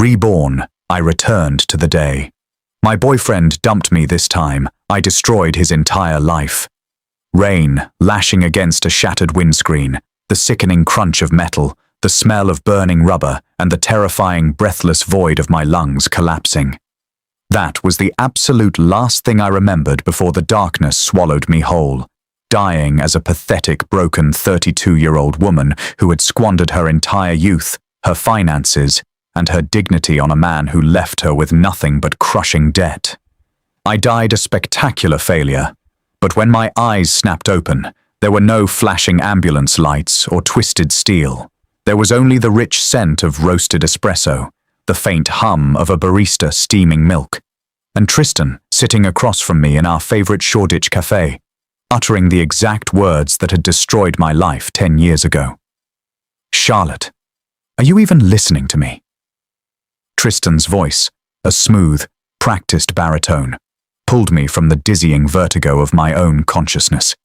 Reborn, I returned to the day. My boyfriend dumped me this time. I destroyed his entire life. Rain, lashing against a shattered windscreen, the sickening crunch of metal, the smell of burning rubber, and the terrifying, breathless void of my lungs collapsing. That was the absolute last thing I remembered before the darkness swallowed me whole, dying as a pathetic, broken 32-year-old woman who had squandered her entire youth, her finances, and her dignity on a man who left her with nothing but crushing debt. I died a spectacular failure, but when my eyes snapped open, there were no flashing ambulance lights or twisted steel. There was only the rich scent of roasted espresso, the faint hum of a barista steaming milk, and Tristan sitting across from me in our favorite Shoreditch cafe, uttering the exact words that had destroyed my life 10 years ago. "Charlotte, are you even listening to me?" Tristan's voice, a smooth, practiced baritone, pulled me from the dizzying vertigo of my own consciousness.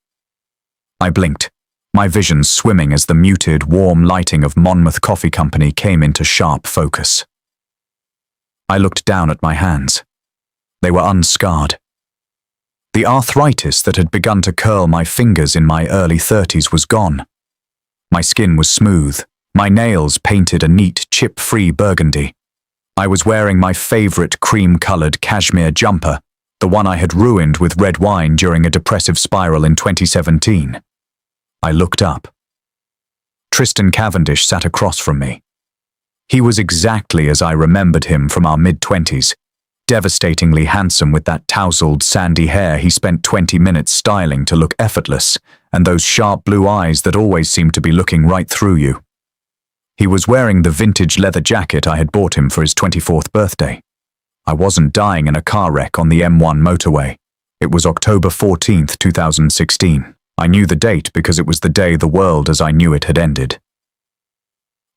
I blinked, my vision swimming as the muted, warm lighting of Monmouth Coffee Company came into sharp focus. I looked down at my hands. They were unscarred. The arthritis that had begun to curl my fingers in my early 30s was gone. My skin was smooth, my nails painted a neat, chip-free burgundy. I was wearing my favorite cream-colored cashmere jumper, the one I had ruined with red wine during a depressive spiral in 2017. I looked up. Tristan Cavendish sat across from me. He was exactly as I remembered him from our mid-20s, devastatingly handsome with that tousled, sandy hair he spent 20 minutes styling to look effortless, and those sharp blue eyes that always seemed to be looking right through you. He was wearing the vintage leather jacket I had bought him for his 24th birthday. I wasn't dying in a car wreck on the M1 motorway. It was October 14th, 2016. I knew the date because it was the day the world as I knew it had ended.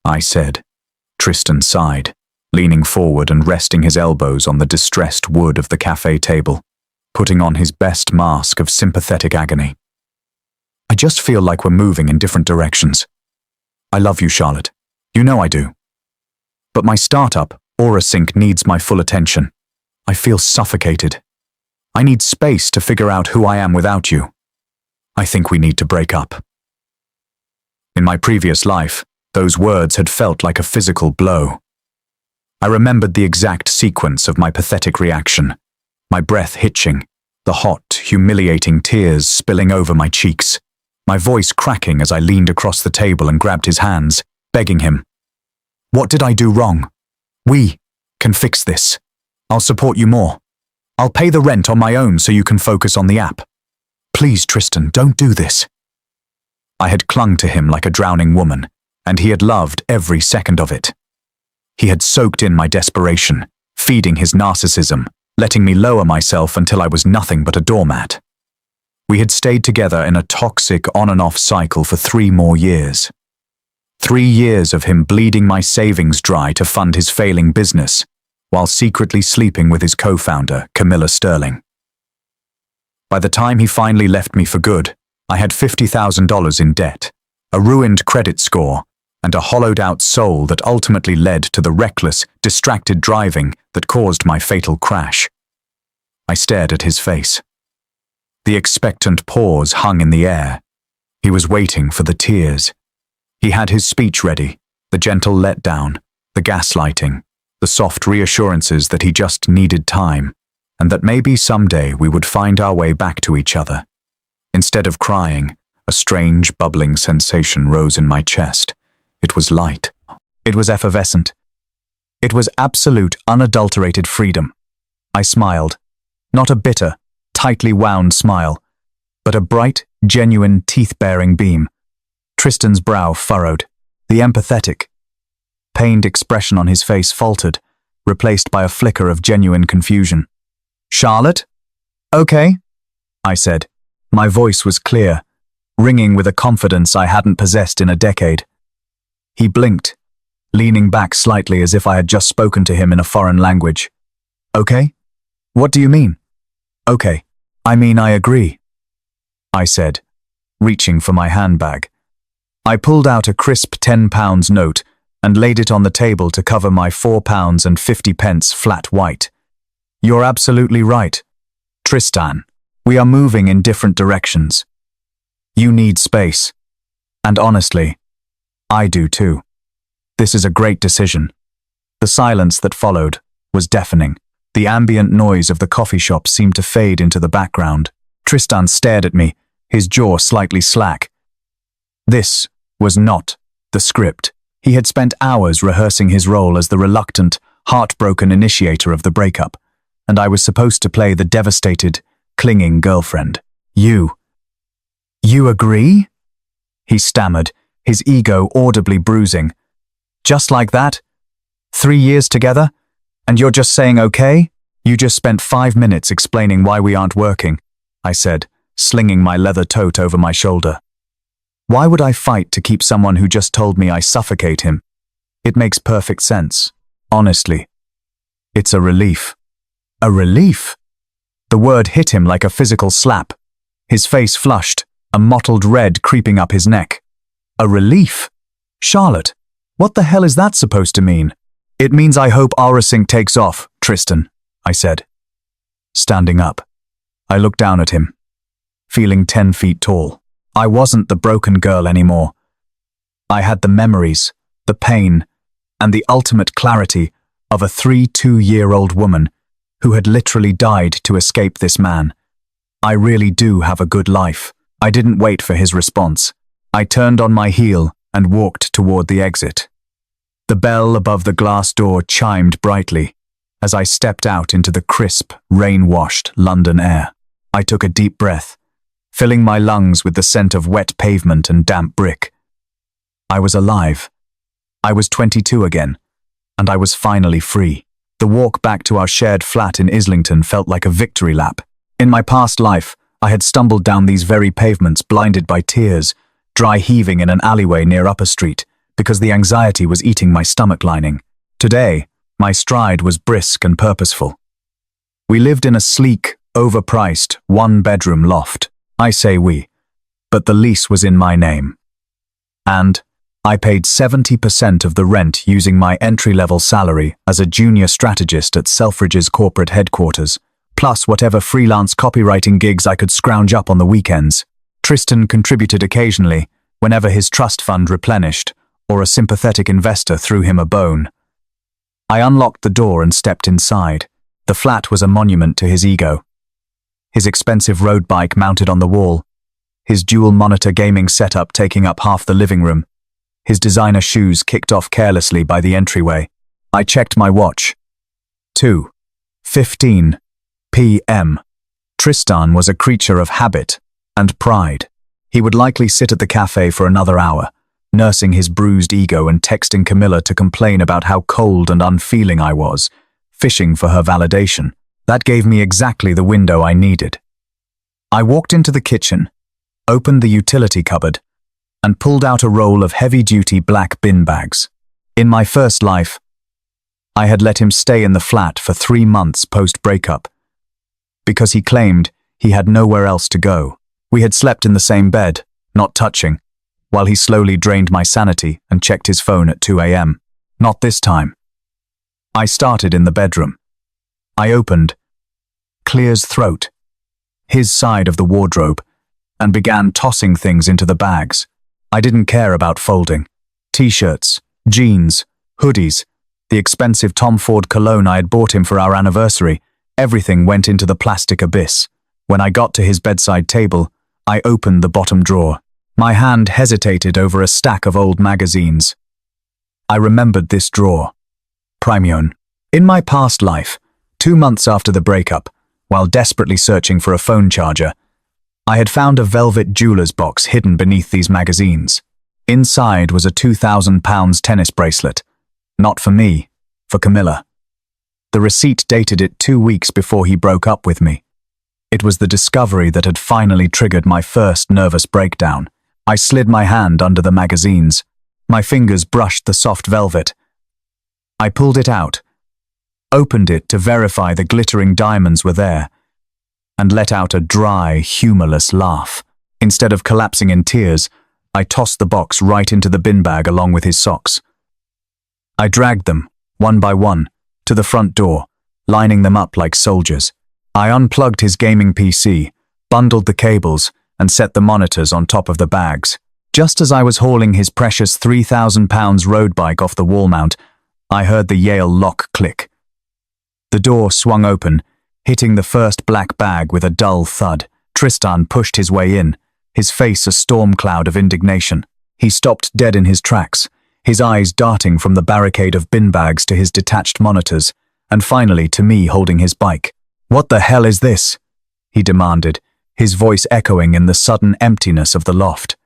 I said. Tristan sighed, leaning forward and resting his elbows on the distressed wood of the cafe table, putting on his best mask of sympathetic agony. "I just feel like we're moving in different directions. I love you, Charlotte. You know I do. But my startup, AuraSync, needs my full attention. I feel suffocated. I need space to figure out who I am without you. I think we need to break up." In my previous life, those words had felt like a physical blow. I remembered the exact sequence of my pathetic reaction, my breath hitching, the hot, humiliating tears spilling over my cheeks, my voice cracking as I leaned across the table and grabbed his hands, begging him. "What did I do wrong? We can fix this. I'll support you more. I'll pay the rent on my own so you can focus on the app. Please, Tristan, don't do this." I had clung to him like a drowning woman, and he had loved every second of it. He had soaked in my desperation, feeding his narcissism, letting me lower myself until I was nothing but a doormat. We had stayed together in a toxic on and off cycle for 3 more years. 3 years of him bleeding my savings dry to fund his failing business, while secretly sleeping with his co-founder, Camilla Sterling. By the time he finally left me for good, I had $50,000 in debt, a ruined credit score, and a hollowed-out soul that ultimately led to the reckless, distracted driving that caused my fatal crash. I stared at his face. The expectant pause hung in the air. He was waiting for the tears. He had his speech ready, the gentle letdown, the gaslighting, the soft reassurances that he just needed time, and that maybe someday we would find our way back to each other. Instead of crying, a strange, bubbling sensation rose in my chest. It was light. It was effervescent. It was absolute, unadulterated freedom. I smiled. Not a bitter, tightly wound smile, but a bright, genuine, teeth-baring beam. Tristan's brow furrowed. The empathetic, pained expression on his face faltered, replaced by a flicker of genuine confusion. "Charlotte? Okay," I said. My voice was clear, ringing with a confidence I hadn't possessed in a decade. He blinked, leaning back slightly as if I had just spoken to him in a foreign language. "Okay? What do you mean?" "Okay, I mean I agree," I said, reaching for my handbag. I pulled out a crisp £10 note, and laid it on the table to cover my £4.50 flat white. You're absolutely right. Tristan, we are moving in different directions. You need space. And honestly, I do too. This is a great decision. The silence that followed was deafening. The ambient noise of the coffee shop seemed to fade into the background. Tristan stared at me, his jaw slightly slack. This was not the script. He had spent hours rehearsing his role as the reluctant, heartbroken initiator of the breakup, and I was supposed to play the devastated, clinging girlfriend. You agree? He stammered, his ego audibly bruising. Just like that? 3 years together? And you're just saying okay? You just spent 5 minutes explaining why we aren't working, I said, slinging my leather tote over my shoulder. Why would I fight to keep someone who just told me I suffocate him? It makes perfect sense. Honestly. It's a relief. A relief? The word hit him like a physical slap. His face flushed, a mottled red creeping up his neck. A relief? Charlotte, what the hell is that supposed to mean? It means I hope Aurasync takes off, Tristan, I said. Standing up, I looked down at him, feeling 10 feet tall. I wasn't the broken girl anymore. I had the memories, the pain, and the ultimate clarity of a 32-year-old woman who had literally died to escape this man. I really do have a good life. I didn't wait for his response. I turned on my heel and walked toward the exit. The bell above the glass door chimed brightly as I stepped out into the crisp, rain-washed London air. I took a deep breath, filling my lungs with the scent of wet pavement and damp brick. I was alive. I was 22 again, and I was finally free. The walk back to our shared flat in Islington felt like a victory lap. In my past life, I had stumbled down these very pavements blinded by tears, dry heaving in an alleyway near Upper Street, because the anxiety was eating my stomach lining. Today, my stride was brisk and purposeful. We lived in a sleek, overpriced, one-bedroom loft. I say we, but the lease was in my name. And I paid 70% of the rent using my entry-level salary as a junior strategist at Selfridge's corporate headquarters, plus whatever freelance copywriting gigs I could scrounge up on the weekends. Tristan contributed occasionally, whenever his trust fund replenished, or a sympathetic investor threw him a bone. I unlocked the door and stepped inside. The flat was a monument to his ego. His expensive road bike mounted on the wall, his dual-monitor gaming setup taking up half the living room, his designer shoes kicked off carelessly by the entryway. I checked my watch. 2:15 p.m. Tristan was a creature of habit and pride. He would likely sit at the cafe for another hour, nursing his bruised ego and texting Camilla to complain about how cold and unfeeling I was, fishing for her validation. That gave me exactly the window I needed. I walked into the kitchen, opened the utility cupboard, and pulled out a roll of heavy-duty black bin bags. In my first life, I had let him stay in the flat for 3 months post-breakup, because he claimed he had nowhere else to go. We had slept in the same bed, not touching, while he slowly drained my sanity and checked his phone at 2 a.m. Not this time. I started in the bedroom. I opened Clear's throat, his side of the wardrobe, and began tossing things into the bags. I didn't care about folding. T-shirts, jeans, hoodies, the expensive Tom Ford cologne I had bought him for our anniversary, everything went into the plastic abyss. When I got to his bedside table, I opened the bottom drawer. My hand hesitated over a stack of old magazines. I remembered this drawer. Premion. In my past life, 2 months after the breakup, while desperately searching for a phone charger, I had found a velvet jeweler's box hidden beneath these magazines. Inside was a £2,000 tennis bracelet. Not for me, for Camilla. The receipt dated it 2 weeks before he broke up with me. It was the discovery that had finally triggered my first nervous breakdown. I slid my hand under the magazines. My fingers brushed the soft velvet. I pulled it out, opened it to verify the glittering diamonds were there, and let out a dry, humorless laugh. Instead of collapsing in tears, I tossed the box right into the bin bag along with his socks. I dragged them, one by one, to the front door, lining them up like soldiers. I unplugged his gaming PC, bundled the cables, and set the monitors on top of the bags. Just as I was hauling his precious 3,000 pounds road bike off the wall mount, I heard the Yale lock click. The door swung open, hitting the first black bag with a dull thud. Tristan pushed his way in, his face a storm cloud of indignation. He stopped dead in his tracks, his eyes darting from the barricade of bin bags to his detached monitors, and finally to me holding his bike. "What the hell is this?" he demanded, his voice echoing in the sudden emptiness of the loft.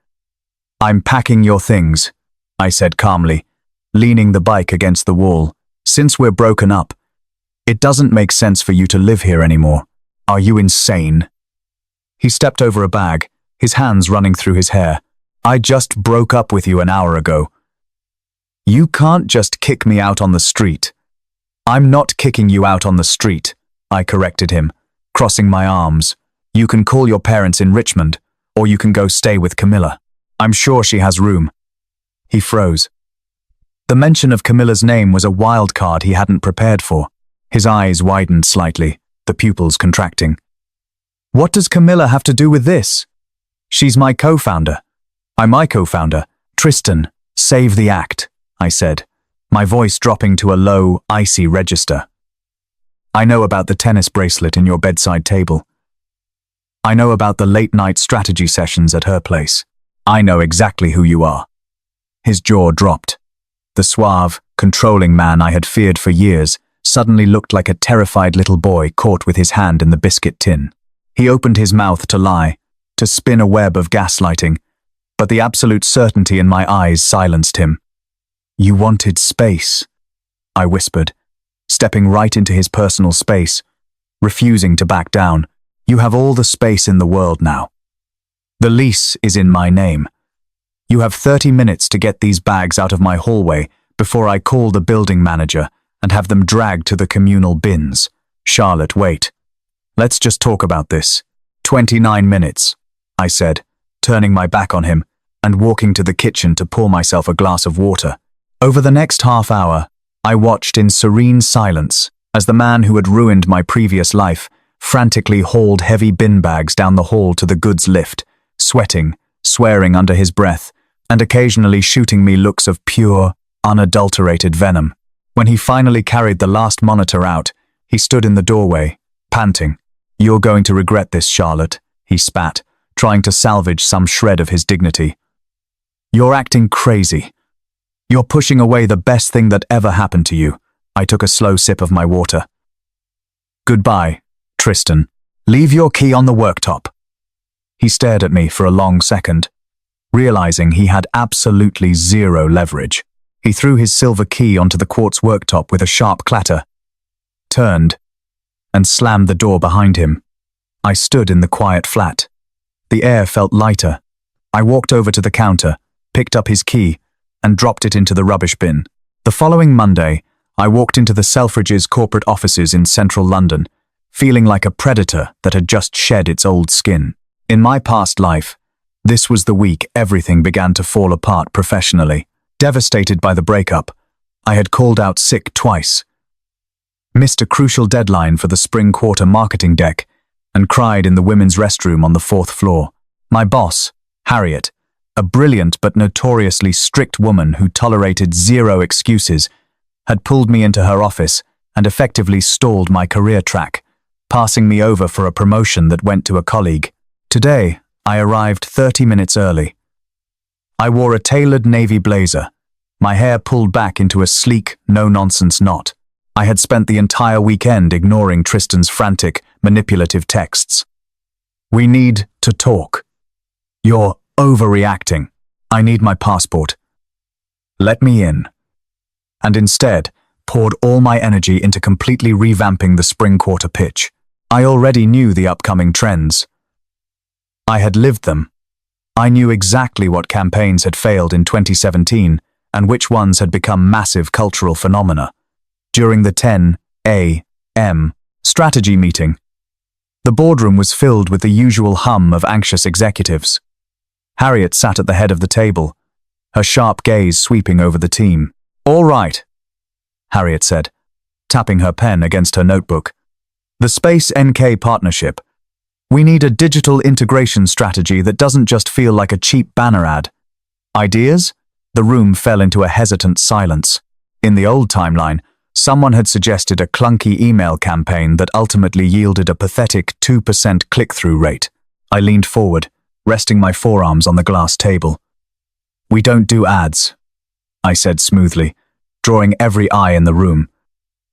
"I'm packing your things," I said calmly, leaning the bike against the wall. "Since we're broken up, it doesn't make sense for you to live here anymore. Are you insane?" He stepped over a bag, his hands running through his hair. "I just broke up with you an hour ago. You can't just kick me out on the street." "I'm not kicking you out on the street," I corrected him, crossing my arms. "You can call your parents in Richmond, or you can go stay with Camilla. I'm sure she has room." He froze. The mention of Camilla's name was a wild card he hadn't prepared for. His eyes widened slightly, the pupils contracting. "What does Camilla have to do with this?" "She's my co-founder." "I'm my co-founder. Tristan, save the act," I said, my voice dropping to a low, icy register. "I know about the tennis bracelet in your bedside table. I know about the late-night strategy sessions at her place. I know exactly who you are." His jaw dropped. The suave, controlling man I had feared for years suddenly looked like a terrified little boy caught with his hand in the biscuit tin. He opened his mouth to lie, to spin a web of gaslighting, but the absolute certainty in my eyes silenced him. "You wanted space," I whispered, stepping right into his personal space, refusing to back down. "You have all the space in the world now. The lease is in my name. You have 30 minutes to get these bags out of my hallway before I call the building manager and have them dragged to the communal bins. Charlotte, wait. Let's just talk about this." 29 minutes, I said, turning my back on him and walking to the kitchen to pour myself a glass of water. Over the next half hour, I watched in serene silence as the man who had ruined my previous life frantically hauled heavy bin bags down the hall to the goods lift, sweating, swearing under his breath, and occasionally shooting me looks of pure, unadulterated venom. When he finally carried the last monitor out, he stood in the doorway, panting. "You're going to regret this, Charlotte," he spat, trying to salvage some shred of his dignity. "You're acting crazy. You're pushing away the best thing that ever happened to you." I took a slow sip of my water. "Goodbye, Tristan. Leave your key on the worktop." He stared at me for a long second, realizing he had absolutely zero leverage. He threw his silver key onto the quartz worktop with a sharp clatter, turned, and slammed the door behind him. I stood in the quiet flat. The air felt lighter. I walked over to the counter, picked up his key, and dropped it into the rubbish bin. The following Monday, I walked into the Selfridges corporate offices in central London, feeling like a predator that had just shed its old skin. In my past life, this was the week everything began to fall apart professionally. Devastated by the breakup, I had called out sick twice, missed a crucial deadline for the spring quarter marketing deck, and cried in the women's restroom on the 4th floor. My boss, Harriet, a brilliant but notoriously strict woman who tolerated zero excuses, had pulled me into her office and effectively stalled my career track, passing me over for a promotion that went to a colleague. Today, I arrived 30 minutes early. I wore a tailored navy blazer, my hair pulled back into a sleek, no-nonsense knot. I had spent the entire weekend ignoring Tristan's frantic, manipulative texts. "We need to talk. You're overreacting. I need my passport. Let me in." And instead, poured all my energy into completely revamping the spring quarter pitch. I already knew the upcoming trends. I had lived them. I knew exactly what campaigns had failed in 2017 and which ones had become massive cultural phenomena. During the 10 a.m. strategy meeting, the boardroom was filled with the usual hum of anxious executives. Harriet sat at the head of the table, her sharp gaze sweeping over the team. "All right, Harriet said, tapping her pen against her notebook. The Space NK partnership. We need a digital integration strategy that doesn't just feel like a cheap banner ad. Ideas? The room fell into a hesitant silence. In the old timeline, someone had suggested a clunky email campaign that ultimately yielded a pathetic 2% click-through rate. I leaned forward, resting my forearms on the glass table. We don't do ads, I said smoothly, drawing every eye in the room.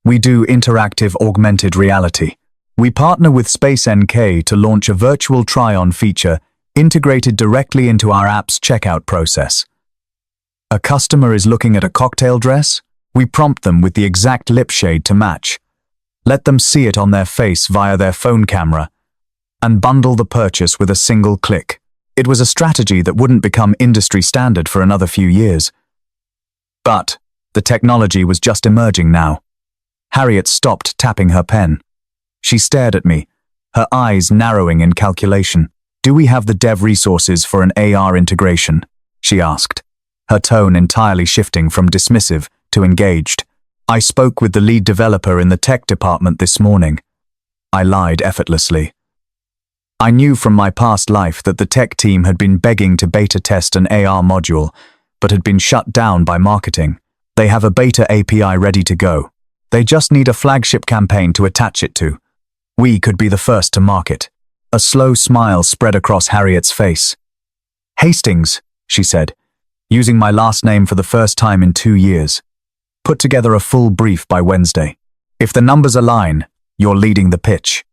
We do interactive augmented reality. We partner with Space NK to launch a virtual try-on feature integrated directly into our app's checkout process. A customer is looking at a cocktail dress? We prompt them with the exact lip shade to match. Let them see it on their face via their phone camera, and bundle the purchase with a single click. It was a strategy that wouldn't become industry standard for another few years. But the technology was just emerging now. Harriet stopped tapping her pen. She stared at me, her eyes narrowing in calculation. Do we have the dev resources for an AR integration? She asked, her tone entirely shifting from dismissive to engaged. I spoke with the lead developer in the tech department this morning. I lied effortlessly. I knew from my past life that the tech team had been begging to beta test an AR module, but had been shut down by marketing. They have a beta API ready to go. They just need a flagship campaign to attach it to. We could be the first to market. A slow smile spread across Harriet's face. Hastings, she said, using my last name for the first time in 2 years. Put together a full brief by Wednesday. If the numbers align, you're leading the pitch.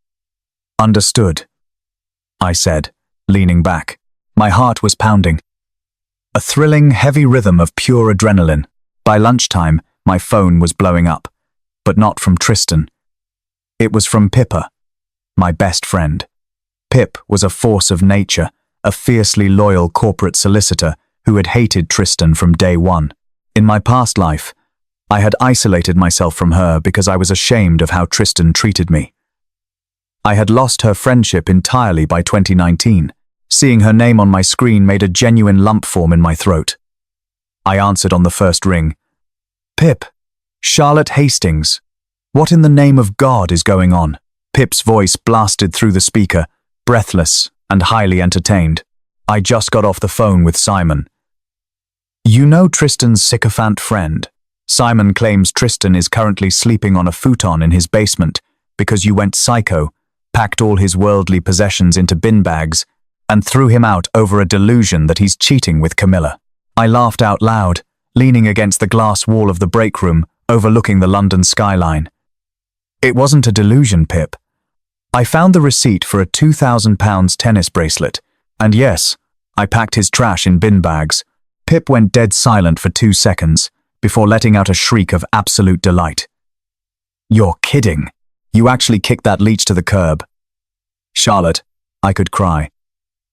Understood, I said, leaning back. My heart was pounding. A thrilling, heavy rhythm of pure adrenaline. By lunchtime, my phone was blowing up, but not from Tristan. It was from Pippa, my best friend. Pip was a force of nature, a fiercely loyal corporate solicitor who had hated Tristan from day one. In my past life, I had isolated myself from her because I was ashamed of how Tristan treated me. I had lost her friendship entirely by 2019. Seeing her name on my screen made a genuine lump form in my throat. I answered on the first ring. Pip, Charlotte Hastings. What in the name of God is going on? Pip's voice blasted through the speaker, breathless and highly entertained. I just got off the phone with Simon. You know Tristan's sycophant friend. Simon claims Tristan is currently sleeping on a futon in his basement because you went psycho, packed all his worldly possessions into bin bags, and threw him out over a delusion that he's cheating with Camilla. I laughed out loud, leaning against the glass wall of the break room, overlooking the London skyline. It wasn't a delusion, Pip. I found the receipt for a £2,000 tennis bracelet, and yes, I packed his trash in bin bags. Pip went dead silent for 2 seconds, before letting out a shriek of absolute delight. You're kidding. You actually kicked that leech to the curb. Charlotte, I could cry.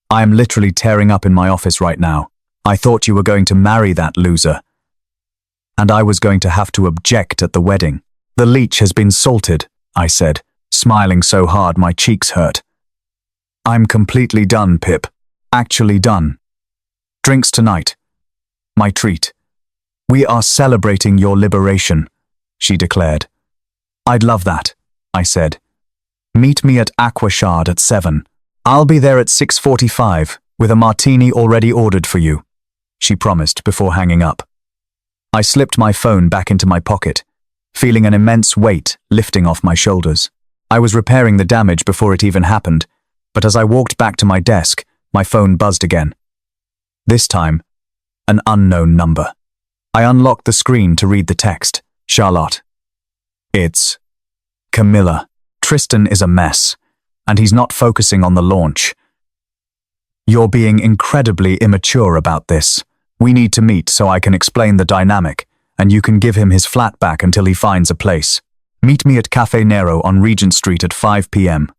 I am literally tearing up in my office right now. I thought you were going to marry that loser. And I was going to have to object at the wedding. The leech has been salted, I said, smiling so hard my cheeks hurt. I'm completely done, Pip. Actually done. Drinks tonight. My treat. We are celebrating your liberation, she declared. I'd love that, I said. Meet me at Aquashard at 7. I'll be there at 6:45 with a martini already ordered for you, she promised before hanging up. I slipped my phone back into my pocket, feeling an immense weight lifting off my shoulders. I was repairing the damage before it even happened, but as I walked back to my desk, my phone buzzed again. This time, an unknown number. I unlocked the screen to read the text. Charlotte. It's Camilla. Tristan is a mess, and he's not focusing on the launch. You're being incredibly immature about this. We need to meet so I can explain the dynamic, and you can give him his flat back until he finds a place. Meet me at Cafe Nero on Regent Street at 5 p.m.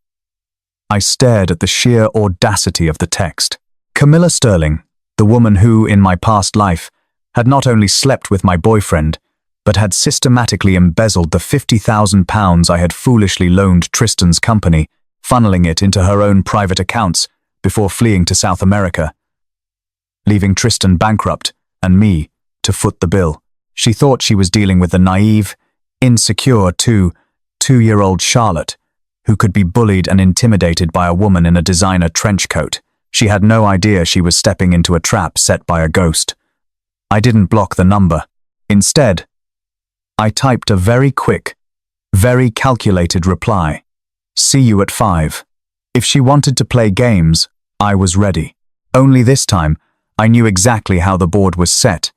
I stared at the sheer audacity of the text. Camilla Sterling, the woman who, in my past life, had not only slept with my boyfriend, but had systematically embezzled the £50,000 I had foolishly loaned Tristan's company, funneling it into her own private accounts before fleeing to South America, leaving Tristan bankrupt and me to foot the bill. She thought she was dealing with the naive, insecure, two-year-old Charlotte, who could be bullied and intimidated by a woman in a designer trench coat. She had no idea she was stepping into a trap set by a ghost. I didn't block the number. Instead, I typed a very quick, very calculated reply. See you at 5. If she wanted to play games, I was ready. Only this time, I knew exactly how the board was set,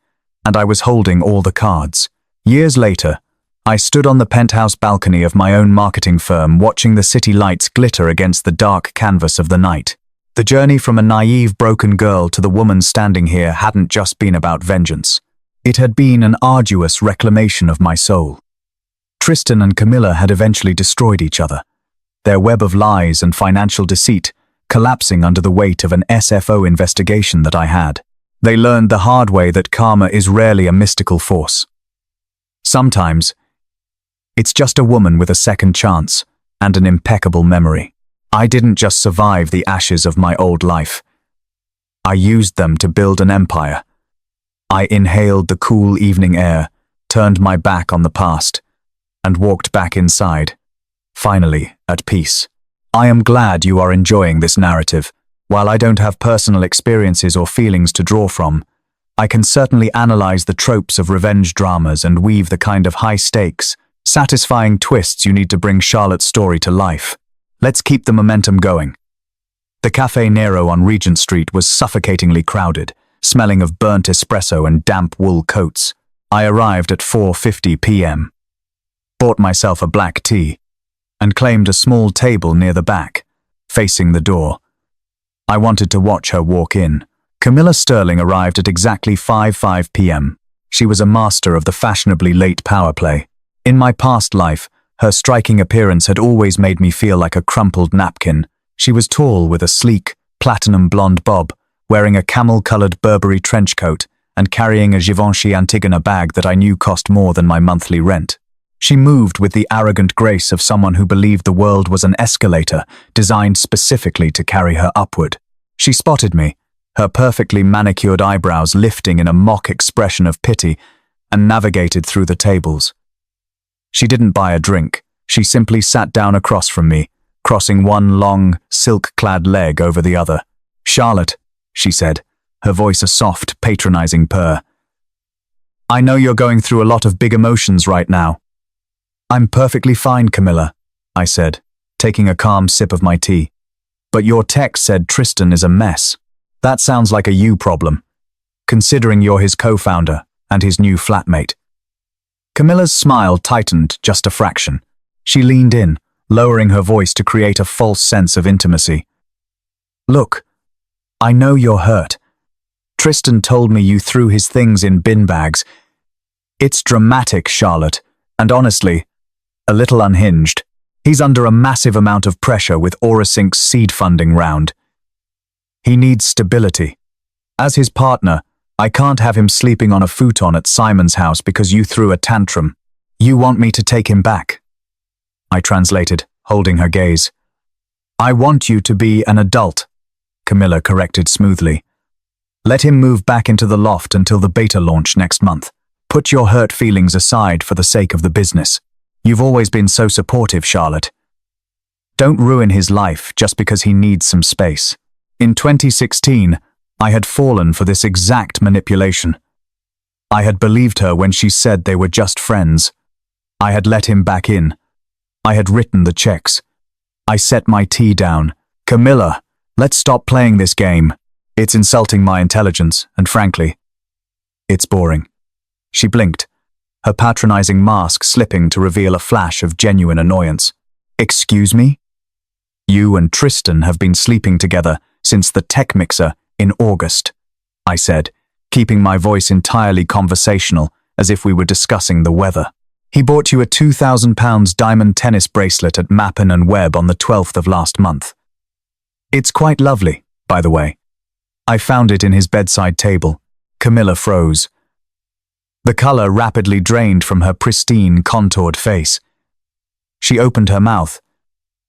and I was holding all the cards. Years later, I stood on the penthouse balcony of my own marketing firm watching the city lights glitter against the dark canvas of the night. The journey from a naive, broken girl to the woman standing here hadn't just been about vengeance. It had been an arduous reclamation of my soul. Tristan and Camilla had eventually destroyed each other, their web of lies and financial deceit collapsing under the weight of an SFO investigation that I had. They learned the hard way that karma is rarely a mystical force. Sometimes, it's just a woman with a second chance and an impeccable memory. I didn't just survive the ashes of my old life. I used them to build an empire. I inhaled the cool evening air, turned my back on the past, and walked back inside, finally at peace. I am glad you are enjoying this narrative. While I don't have personal experiences or feelings to draw from, I can certainly analyze the tropes of revenge dramas and weave the kind of high-stakes, satisfying twists you need to bring Charlotte's story to life. Let's keep the momentum going. The Café Nero on Regent Street was suffocatingly crowded, smelling of burnt espresso and damp wool coats. I arrived at 4:50 p.m., bought myself a black tea, and claimed a small table near the back, facing the door. I wanted to watch her walk in. Camilla Sterling arrived at exactly 5:05 p.m. She was a master of the fashionably late power play. In my past life, her striking appearance had always made me feel like a crumpled napkin. She was tall with a sleek, platinum blonde bob, wearing a camel-colored Burberry trench coat and carrying a Givenchy Antigona bag that I knew cost more than my monthly rent. She moved with the arrogant grace of someone who believed the world was an escalator designed specifically to carry her upward. She spotted me, her perfectly manicured eyebrows lifting in a mock expression of pity, and navigated through the tables. She didn't buy a drink. She simply sat down across from me, crossing one long, silk-clad leg over the other. "Charlotte," she said, her voice a soft, patronizing purr. "I know you're going through a lot of big emotions right now." "I'm perfectly fine, Camilla," I said, taking a calm sip of my tea. "But your text said Tristan is a mess. That sounds like a you problem, considering you're his co-founder and his new flatmate." Camilla's smile tightened just a fraction. She leaned in, lowering her voice to create a false sense of intimacy. "Look, I know you're hurt. Tristan told me you threw his things in bin bags. It's dramatic, Charlotte, and honestly, a little unhinged. He's under a massive amount of pressure with AuraSync's seed funding round. He needs stability. As his partner, I can't have him sleeping on a futon at Simon's house because you threw a tantrum. You want me to take him back?" I translated, holding her gaze. "I want you to be an adult," Camilla corrected smoothly. "Let him move back into the loft until the beta launch next month. Put your hurt feelings aside for the sake of the business. You've always been so supportive, Charlotte. Don't ruin his life just because he needs some space." In 2016, I had fallen for this exact manipulation. I had believed her when she said they were just friends. I had let him back in. I had written the checks. I set my tea down. "Camilla, let's stop playing this game. It's insulting my intelligence, and frankly, it's boring." She blinked, her patronizing mask slipping to reveal a flash of genuine annoyance. "Excuse me? You and Tristan have been sleeping together since the tech mixer in August," I said, keeping my voice entirely conversational as if we were discussing the weather. "He bought you a £2,000 diamond tennis bracelet at Mappin and Webb on the 12th of last month. It's quite lovely, by the way. I found it in his bedside table." Camilla froze. The color rapidly drained from her pristine, contoured face. She opened her mouth,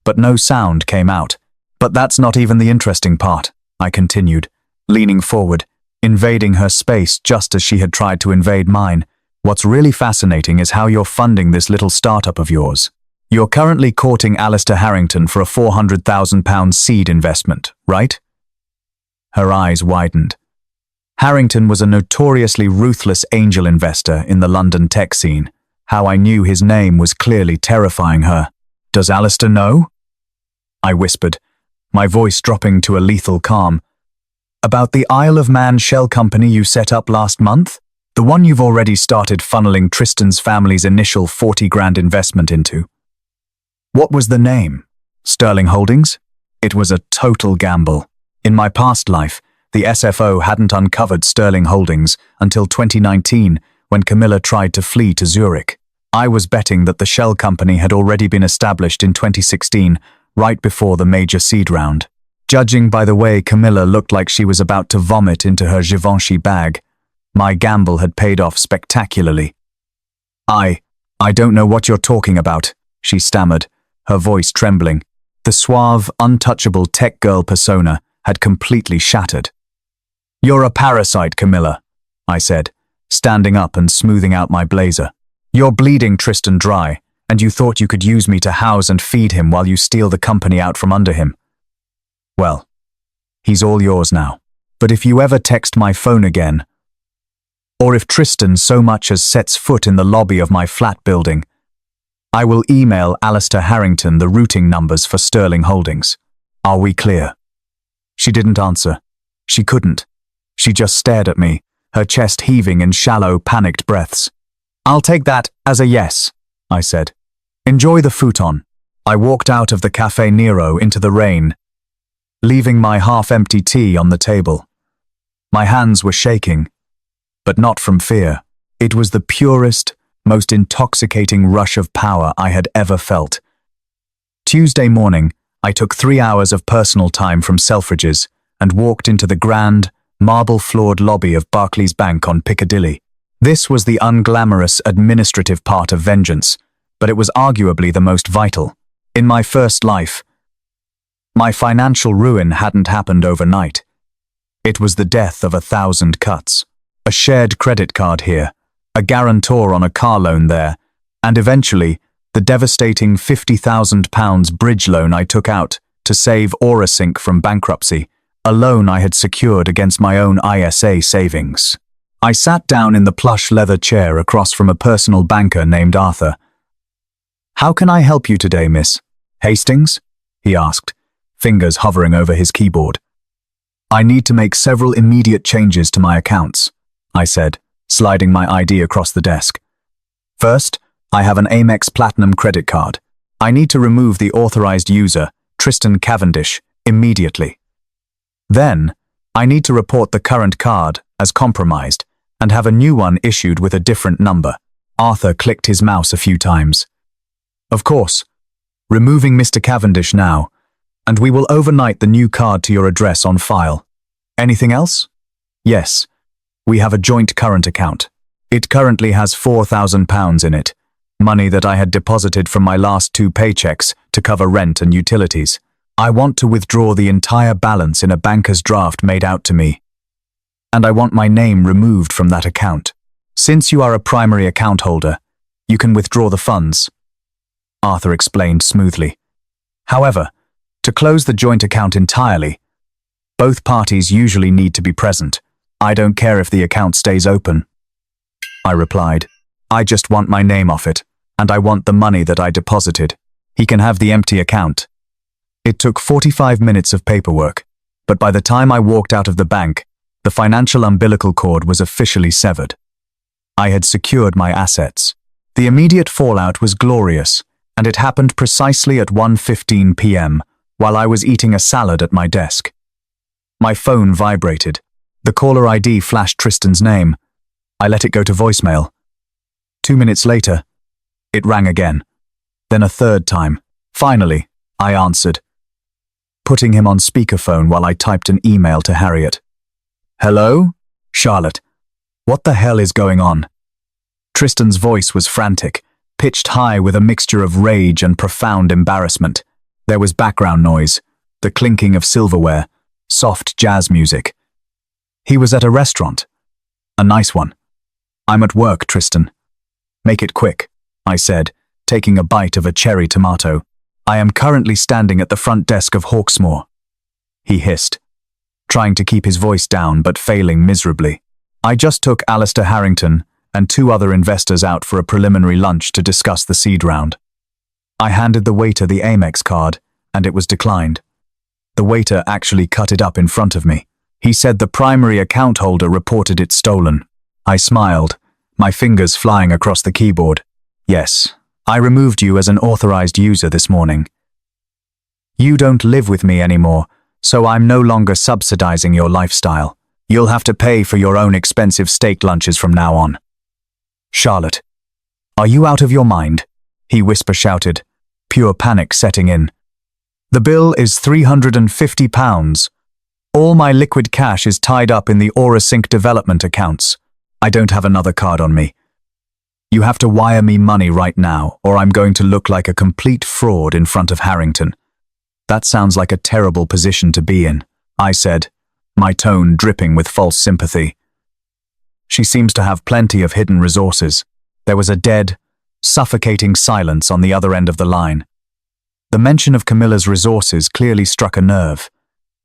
but no sound came out. "But that's not even the interesting part," I continued, leaning forward, invading her space just as she had tried to invade mine. What's really fascinating is how you're funding this little startup of yours. You're currently courting Alistair Harrington for a £400,000 seed investment, right? Her eyes widened. Harrington was a notoriously ruthless angel investor in the London tech scene. How I knew his name was clearly terrifying her. Does Alistair know? I whispered, my voice dropping to a lethal calm. About the Isle of Man shell company you set up last month? The one you've already started funneling Tristan's family's initial 40 grand investment into. What was the name? Sterling Holdings? It was a total gamble. In my past life, the SFO hadn't uncovered Sterling Holdings until 2019 when Camilla tried to flee to Zurich. I was betting that the shell company had already been established in 2016, right before the major seed round. Judging by the way Camilla looked like she was about to vomit into her Givenchy bag, my gamble had paid off spectacularly. I don't know what you're talking about, she stammered, her voice trembling. The suave, untouchable tech girl persona had completely shattered. You're a parasite, Camilla, I said, standing up and smoothing out my blazer. You're bleeding Tristan dry, and you thought you could use me to house and feed him while you steal the company out from under him. Well, he's all yours now. But if you ever text my phone again, or if Tristan so much as sets foot in the lobby of my flat building, I will email Alistair Harrington the routing numbers for Sterling Holdings. Are we clear? She didn't answer. She couldn't. She just stared at me, her chest heaving in shallow, panicked breaths. I'll take that as a yes, I said. Enjoy the futon. I walked out of the Café Nero into the rain, leaving my half-empty tea on the table. My hands were shaking, but not from fear. It was the purest, most intoxicating rush of power I had ever felt. Tuesday morning, I took 3 hours of personal time from Selfridges and walked into the grand, marble-floored lobby of Barclays Bank on Piccadilly. This was the unglamorous administrative part of vengeance, but it was arguably the most vital. In my first life, my financial ruin hadn't happened overnight. It was the death of 1,000 cuts. A shared credit card here, a guarantor on a car loan there, and eventually, the devastating £50,000 bridge loan I took out to save Aurasync from bankruptcy, a loan I had secured against my own ISA savings. I sat down in the plush leather chair across from a personal banker named Arthur. How can I help you today, Miss Hastings? He asked, fingers hovering over his keyboard. I need to make several immediate changes to my accounts, I said, sliding my ID across the desk. First, I have an Amex Platinum credit card. I need to remove the authorized user, Tristan Cavendish, immediately. Then, I need to report the current card as compromised and have a new one issued with a different number. Arthur clicked his mouse a few times. Of course, removing Mr. Cavendish now, and we will overnight the new card to your address on file. Anything else? Yes. We have a joint current account. It currently has £4,000 in it, money that I had deposited from my last 2 paychecks to cover rent and utilities. I want to withdraw the entire balance in a banker's draft made out to me, and I want my name removed from that account. Since you are a primary account holder, you can withdraw the funds, Arthur explained smoothly. However, to close the joint account entirely, both parties usually need to be present. I don't care if the account stays open, I replied. I just want my name off it, and I want the money that I deposited. He can have the empty account. It took 45 minutes of paperwork, but by the time I walked out of the bank, the financial umbilical cord was officially severed. I had secured my assets. The immediate fallout was glorious, and it happened precisely at 1:15 p.m. while I was eating a salad at my desk. My phone vibrated. The caller ID flashed Tristan's name. I let it go to voicemail. 2 minutes later, it rang again. Then a third time. Finally, I answered, putting him on speakerphone while I typed an email to Harriet. Hello? Charlotte. What the hell is going on? Tristan's voice was frantic, pitched high with a mixture of rage and profound embarrassment. There was background noise, the clinking of silverware, soft jazz music. He was at a restaurant. A nice one. I'm at work, Tristan. Make it quick, I said, taking a bite of a cherry tomato. I am currently standing at the front desk of Hawksmoor. He hissed, trying to keep his voice down but failing miserably. I just took Alistair Harrington and 2 other investors out for a preliminary lunch to discuss the seed round. I handed the waiter the Amex card, and it was declined. The waiter actually cut it up in front of me. He said the primary account holder reported it stolen. I smiled, my fingers flying across the keyboard. Yes, I removed you as an authorized user this morning. You don't live with me anymore, so I'm no longer subsidizing your lifestyle. You'll have to pay for your own expensive steak lunches from now on. Charlotte, are you out of your mind? He whisper-shouted, pure panic setting in. The bill is £350. All my liquid cash is tied up in the AuraSync development accounts. I don't have another card on me. You have to wire me money right now, or I'm going to look like a complete fraud in front of Harrington. That sounds like a terrible position to be in, I said, my tone dripping with false sympathy. She seems to have plenty of hidden resources. There was a dead, suffocating silence on the other end of the line. The mention of Camilla's resources clearly struck a nerve,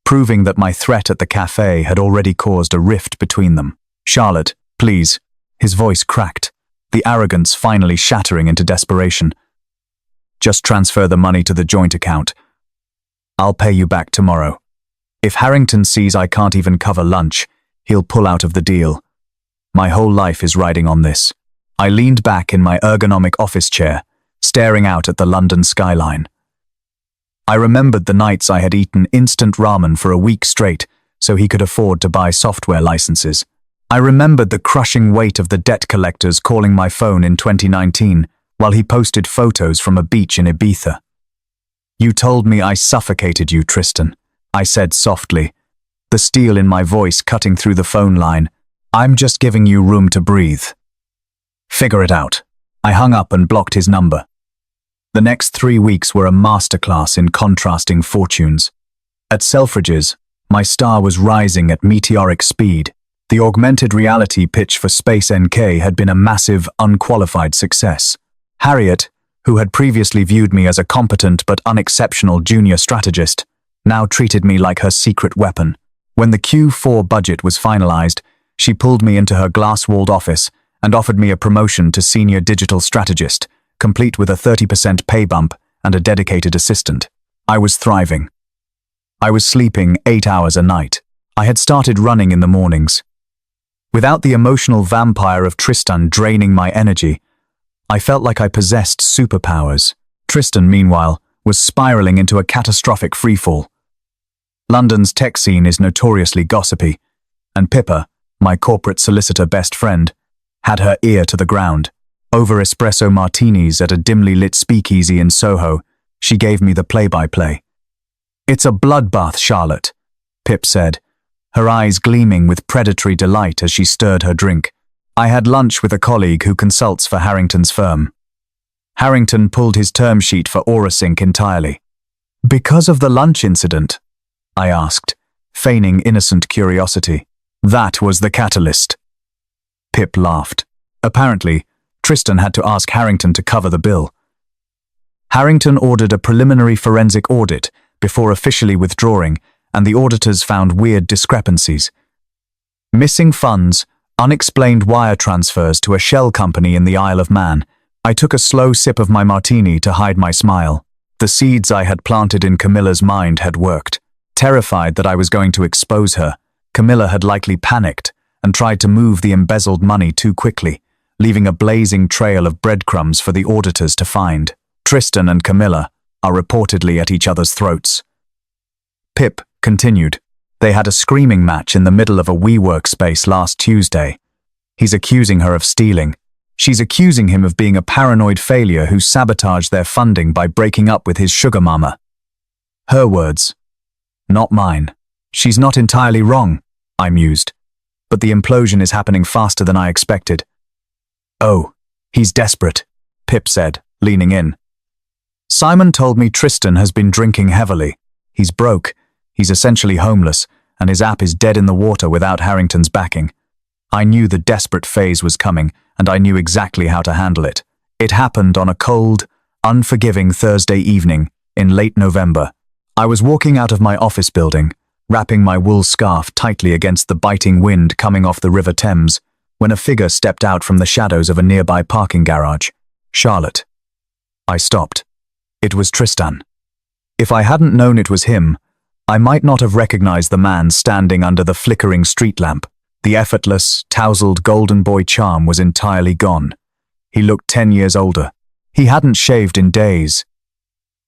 proving that my threat at the cafe had already caused a rift between them. Charlotte, please. His voice cracked, the arrogance finally shattering into desperation. Just transfer the money to the joint account. I'll pay you back tomorrow. If Harrington sees I can't even cover lunch, he'll pull out of the deal. My whole life is riding on this. I leaned back in my ergonomic office chair, staring out at the London skyline. I remembered the nights I had eaten instant ramen for a week straight so he could afford to buy software licenses. I remembered the crushing weight of the debt collectors calling my phone in 2019 while he posted photos from a beach in Ibiza. You told me I suffocated you, Tristan, I said softly, the steel in my voice cutting through the phone line. I'm just giving you room to breathe. Figure it out. I hung up and blocked his number. The next 3 weeks were a masterclass in contrasting fortunes. At Selfridges, my star was rising at meteoric speed. The augmented reality pitch for Space NK had been a massive, unqualified success. Harriet, who had previously viewed me as a competent but unexceptional junior strategist, now treated me like her secret weapon. When the Q4 budget was finalized, she pulled me into her glass-walled office and offered me a promotion to senior digital strategist, complete with a 30% pay bump and a dedicated assistant. I was thriving. I was sleeping 8 hours a night. I had started running in the mornings. Without the emotional vampire of Tristan draining my energy, I felt like I possessed superpowers. Tristan, meanwhile, was spiraling into a catastrophic freefall. London's tech scene is notoriously gossipy, and Pippa, my corporate solicitor best friend, had her ear to the ground. Over espresso martinis at a dimly lit speakeasy in Soho, she gave me the play-by-play. It's a bloodbath, Charlotte, Pip said, her eyes gleaming with predatory delight as she stirred her drink. I had lunch with a colleague who consults for Harrington's firm. Harrington pulled his term sheet for AuraSync entirely. Because of the lunch incident? I asked, feigning innocent curiosity. That was the catalyst. Pip laughed. Apparently, Tristan had to ask Harrington to cover the bill. Harrington ordered a preliminary forensic audit before officially withdrawing, and the auditors found weird discrepancies. Missing funds, unexplained wire transfers to a shell company in the Isle of Man. I took a slow sip of my martini to hide my smile. The seeds I had planted in Camilla's mind had worked. Terrified that I was going to expose her, Camilla had likely panicked and tried to move the embezzled money too quickly, leaving a blazing trail of breadcrumbs for the auditors to find. Tristan and Camilla are reportedly at each other's throats. Pip continued. They had a screaming match in the middle of a WeWork space last Tuesday. He's accusing her of stealing. She's accusing him of being a paranoid failure who sabotaged their funding by breaking up with his sugar mama. Her words, not mine. She's not entirely wrong, I mused. But the implosion is happening faster than I expected. Oh, he's desperate, Pip said, leaning in. Simon told me Tristan has been drinking heavily. He's broke, he's essentially homeless, and his app is dead in the water without Harrington's backing. I knew the desperate phase was coming, and I knew exactly how to handle it. It happened on a cold, unforgiving Thursday evening in late November. I was walking out of my office building, wrapping my wool scarf tightly against the biting wind coming off the River Thames, when a figure stepped out from the shadows of a nearby parking garage. Charlotte. I stopped. It was Tristan. If I hadn't known it was him, I might not have recognized the man standing under the flickering street lamp. The effortless, tousled golden boy charm was entirely gone. He looked 10 years older. He hadn't shaved in days.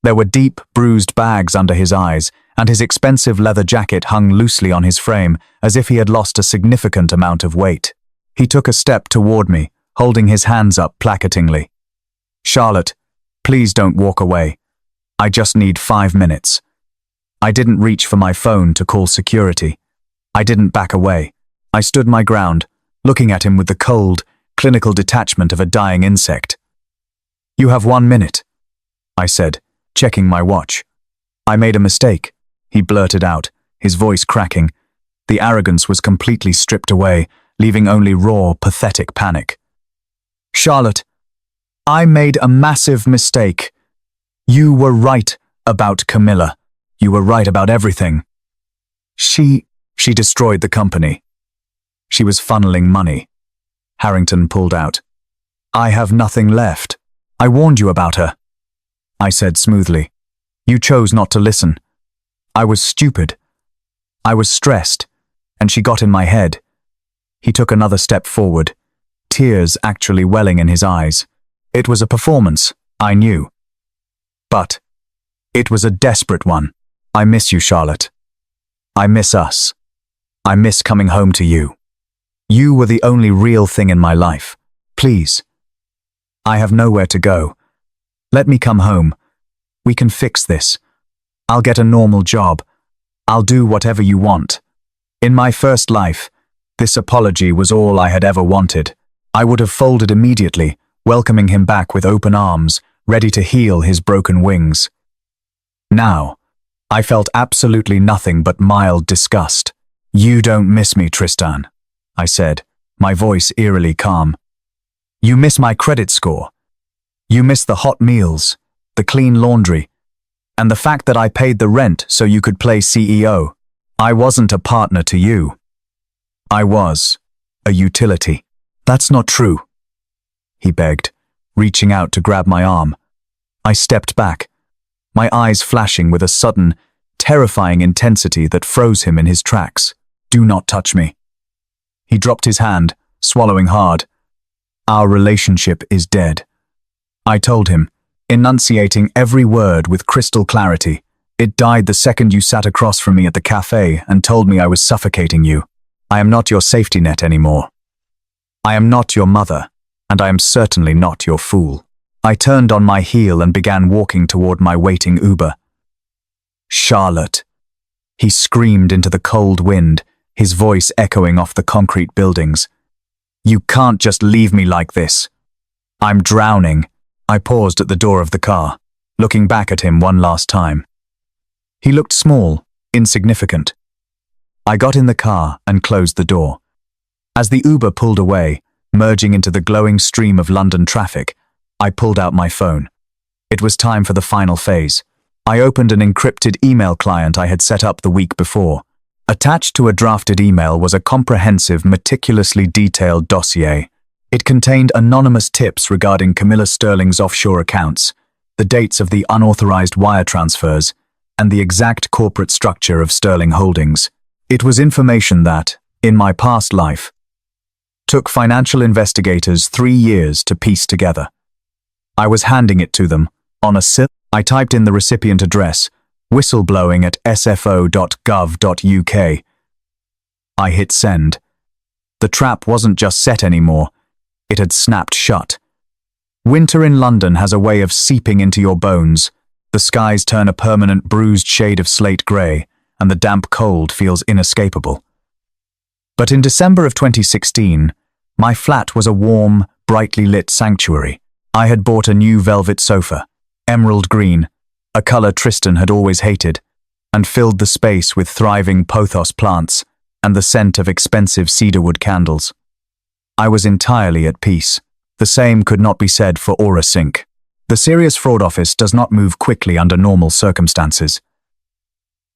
There were deep, bruised bags under his eyes, and his expensive leather jacket hung loosely on his frame, as if he had lost a significant amount of weight. He took a step toward me, holding his hands up placatingly. "Charlotte, please don't walk away. I just need 5 minutes." I didn't reach for my phone to call security. I didn't back away. I stood my ground, looking at him with the cold, clinical detachment of a dying insect. "You have 1 minute," I said, checking my watch. "I made a mistake," he blurted out, his voice cracking. The arrogance was completely stripped away, leaving only raw, pathetic panic. "Charlotte, I made a massive mistake. You were right about Camilla. You were right about everything. She destroyed the company. She was funneling money." Harrington pulled out. "I have nothing left. I warned you about her," I said smoothly. "You chose not to listen. I was stupid. I was stressed, and she got in my head." He took another step forward, tears actually welling in his eyes. It was a performance, I knew. But it was a desperate one. "I miss you, Charlotte. I miss us. I miss coming home to you. You were the only real thing in my life. Please. I have nowhere to go. Let me come home. We can fix this. I'll get a normal job. I'll do whatever you want." In my first life, this apology was all I had ever wanted. I would have folded immediately, welcoming him back with open arms, ready to heal his broken wings. Now, I felt absolutely nothing but mild disgust. "You don't miss me, Tristan," I said, my voice eerily calm. "You miss my credit score. You miss the hot meals, the clean laundry, and the fact that I paid the rent so you could play CEO. I wasn't a partner to you. I was a utility." "That's not true," he begged, reaching out to grab my arm. I stepped back, my eyes flashing with a sudden, terrifying intensity that froze him in his tracks. "Do not touch me." He dropped his hand, swallowing hard. "Our relationship is dead," I told him, enunciating every word with crystal clarity. "It died the second you sat across from me at the cafe and told me I was suffocating you. I am not your safety net anymore. I am not your mother, and I am certainly not your fool." I turned on my heel and began walking toward my waiting Uber. "Charlotte," he screamed into the cold wind, his voice echoing off the concrete buildings. "You can't just leave me like this. I'm drowning." I paused at the door of the car, looking back at him one last time. He looked small, insignificant. I got in the car and closed the door. As the Uber pulled away, merging into the glowing stream of London traffic, I pulled out my phone. It was time for the final phase. I opened an encrypted email client I had set up the week before. Attached to a drafted email was a comprehensive, meticulously detailed dossier. It contained anonymous tips regarding Camilla Sterling's offshore accounts, the dates of the unauthorized wire transfers, and the exact corporate structure of Sterling Holdings. It was information that, in my past life, took financial investigators 3 years to piece together. I was handing it to them, on a slip. I typed in the recipient address, whistleblowing@sfo.gov.uk. I hit send. The trap wasn't just set anymore, it had snapped shut. Winter in London has a way of seeping into your bones. The skies turn a permanent bruised shade of slate grey, and the damp cold feels inescapable. But in December of 2016, my flat was a warm, brightly lit sanctuary. I had bought a new velvet sofa, emerald green, a colour Tristan had always hated, and filled the space with thriving pothos plants and the scent of expensive cedarwood candles. I was entirely at peace. The same could not be said for Aurasync. The Serious Fraud Office does not move quickly under normal circumstances.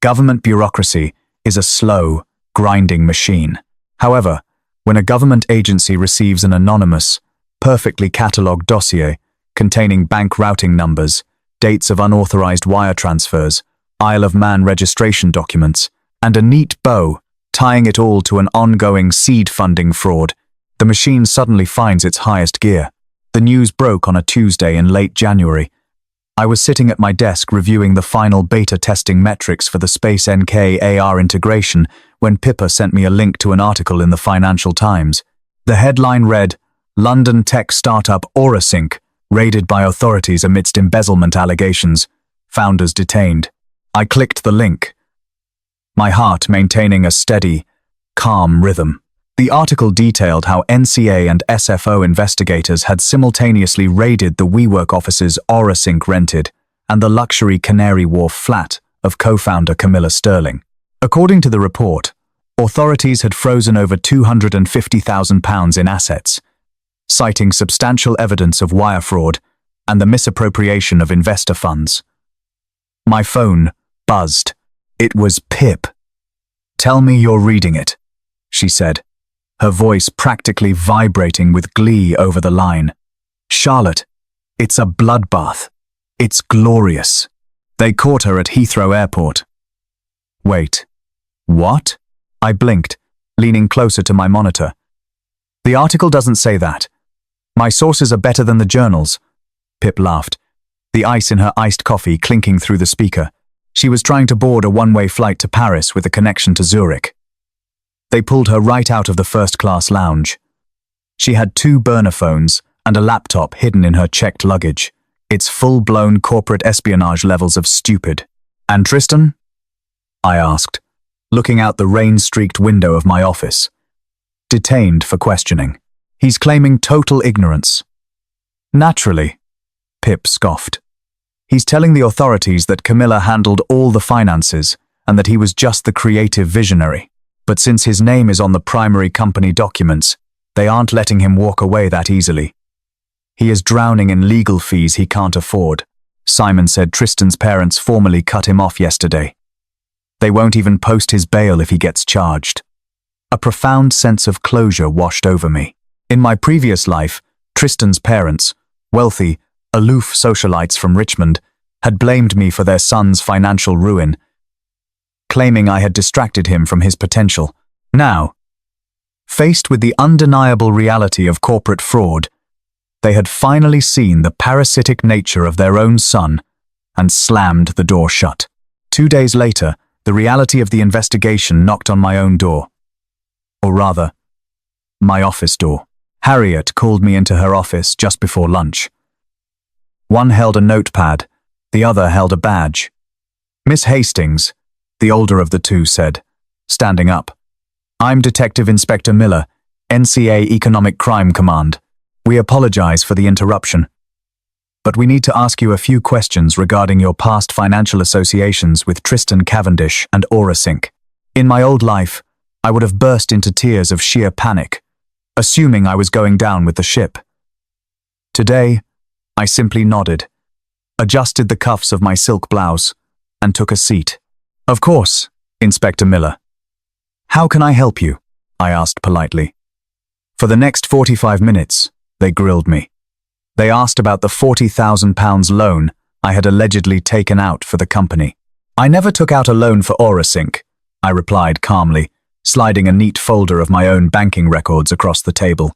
Government bureaucracy is a slow, grinding machine. However, when a government agency receives an anonymous, perfectly catalogued dossier containing bank routing numbers, dates of unauthorized wire transfers, Isle of Man registration documents, and a neat bow tying it all to an ongoing seed funding fraud, the machine suddenly finds its highest gear. The news broke on a Tuesday in late January. I was sitting at my desk reviewing the final beta testing metrics for the Space NK AR integration when Pippa sent me a link to an article in the Financial Times. The headline read, "London tech startup Aurasync raided by authorities amidst embezzlement allegations. Founders detained." I clicked the link, my heart maintaining a steady, calm rhythm. The article detailed how NCA and SFO investigators had simultaneously raided the WeWork offices Aurasync rented and the luxury Canary Wharf flat of co-founder Camilla Sterling. According to the report, authorities had frozen over £250,000 in assets, citing substantial evidence of wire fraud and the misappropriation of investor funds. My phone buzzed. It was Pip. "Tell me you're reading it," she said, her voice practically vibrating with glee over the line. "Charlotte, it's a bloodbath. It's glorious. They caught her at Heathrow Airport." "Wait, what?" I blinked, leaning closer to my monitor. "The article doesn't say that. My sources are better than the journals." Pip laughed, the ice in her iced coffee clinking through the speaker. She was trying to board a one-way flight to Paris with a connection to Zurich. They pulled her right out of the first-class lounge. She had 2 burner phones and a laptop hidden in her checked luggage. It's full-blown corporate espionage levels of stupid. "And Tristan?" I asked, looking out the rain-streaked window of my office. "Detained for questioning. He's claiming total ignorance." "Naturally," Pip scoffed. "He's telling the authorities that Camilla handled all the finances and that he was just the creative visionary. But since his name is on the primary company documents, they aren't letting him walk away that easily. He is drowning in legal fees he can't afford." Simon said Tristan's parents formally cut him off yesterday. "They won't even post his bail if he gets charged." A profound sense of closure washed over me. In my previous life, Tristan's parents, wealthy, aloof socialites from Richmond, had blamed me for their son's financial ruin, claiming I had distracted him from his potential. Now, faced with the undeniable reality of corporate fraud, they had finally seen the parasitic nature of their own son and slammed the door shut. 2 days later, the reality of the investigation knocked on my own door. Or rather, my office door. Harriet called me into her office just before lunch. One held a notepad, the other held a badge. "Miss Hastings," the older of the two said, standing up. "I'm Detective Inspector Miller, NCA Economic Crime Command. We apologize for the interruption, but we need to ask you a few questions regarding your past financial associations with Tristan Cavendish and Aurasync. In my old life, I would have burst into tears of sheer panic, assuming I was going down with the ship. Today, I simply nodded, adjusted the cuffs of my silk blouse, and took a seat. "Of course, Inspector Miller. How can I help you?" I asked politely. For the next 45 minutes, they grilled me. They asked about the £40,000 loan I had allegedly taken out for the company. "I never took out a loan for Aurasync," I replied calmly, sliding a neat folder of my own banking records across the table.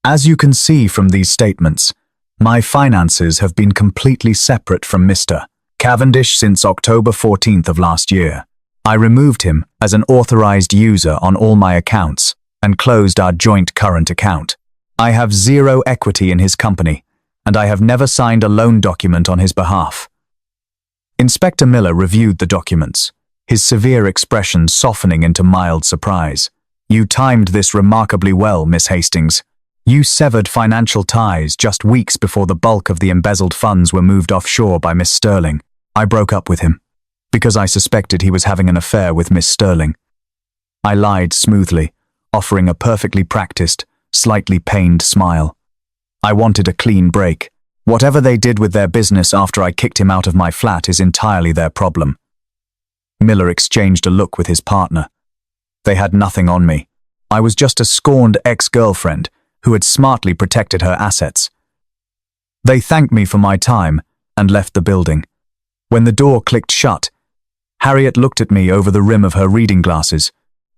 "As you can see from these statements, my finances have been completely separate from Mr. Cavendish since October 14th of last year. I removed him as an authorized user on all my accounts and closed our joint current account. I have zero equity in his company, and I have never signed a loan document on his behalf." Inspector Miller reviewed the documents, his severe expression softening into mild surprise. "You timed this remarkably well, Miss Hastings. You severed financial ties just weeks before the bulk of the embezzled funds were moved offshore by Miss Sterling. I broke up with him, because I suspected he was having an affair with Miss Sterling." I lied smoothly, offering a perfectly practiced, slightly pained smile. I wanted a clean break. Whatever they did with their business after I kicked him out of my flat is entirely their problem. Miller exchanged a look with his partner. They had nothing on me. I was just a scorned ex-girlfriend who had smartly protected her assets. They thanked me for my time and left the building. When the door clicked shut, Harriet looked at me over the rim of her reading glasses.